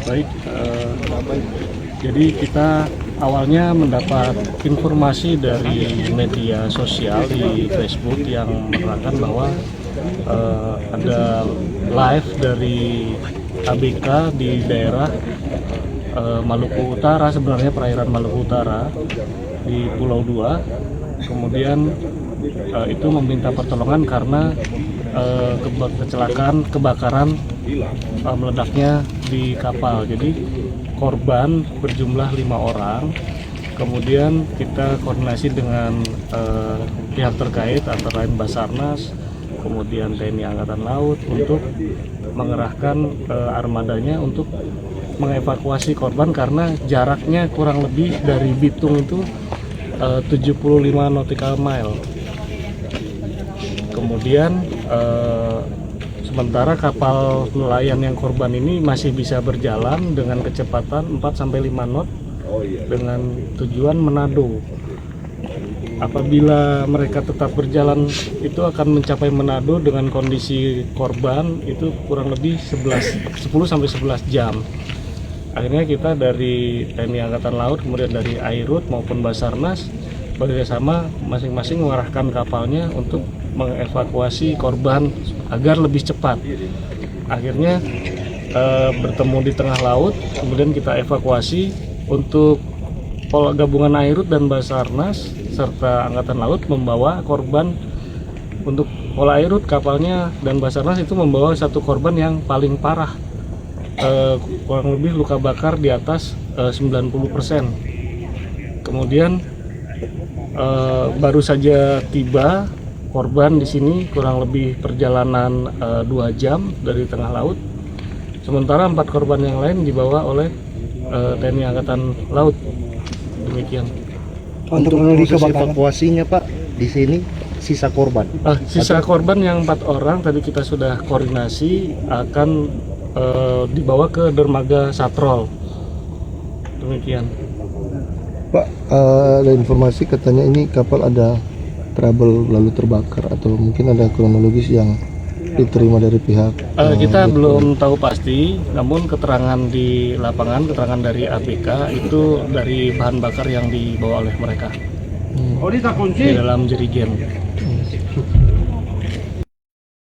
Baik, jadi kita awalnya mendapat informasi dari media sosial di Facebook yang menerangkan bahwa ada live dari ABK di daerah Maluku Utara, sebenarnya perairan Maluku Utara di Pulau Dua. Kemudian itu meminta pertolongan karena kebakaran meledaknya di kapal. Jadi korban berjumlah 5 orang. Kemudian kita koordinasi dengan pihak terkait antara lain Basarnas, kemudian TNI Angkatan Laut untuk mengerahkan armadanya untuk mengevakuasi korban karena jaraknya kurang lebih dari Bitung itu 75 nautical mile. Kemudian sementara kapal nelayan yang korban ini masih bisa berjalan dengan kecepatan 4-5 knot dengan tujuan Manado. Apabila mereka tetap berjalan itu akan mencapai Manado dengan kondisi korban itu kurang lebih 10-11 jam. Akhirnya kita dari TNI Angkatan Laut, kemudian dari Airut maupun Basarnas bekerjasama masing-masing mengarahkan kapalnya untuk mengevakuasi korban agar lebih cepat. Akhirnya bertemu di tengah laut, kemudian kita evakuasi untuk gabungan Airut dan Basarnas serta Angkatan Laut membawa korban. Untuk Pola Airut kapalnya dan Basarnas itu membawa satu korban yang paling parah, kurang lebih luka bakar di atas 90%. Kemudian baru saja tiba korban di sini kurang lebih perjalanan 2 jam dari tengah laut. Sementara 4 korban yang lain dibawa oleh TNI Angkatan Laut. Demikian. Untuk proses evakuasinya Pak, di sini sisa korban? Sisa korban yang 4 orang tadi kita sudah koordinasi akan dibawa ke dermaga Satrol. Demikian. Pak, ada informasi katanya ini kapal ada trouble lalu terbakar atau mungkin ada kronologis yang diterima dari pihak kita belum tahu pasti, namun keterangan di lapangan, keterangan dari ABK itu dari bahan bakar yang dibawa oleh mereka di dalam jerigen.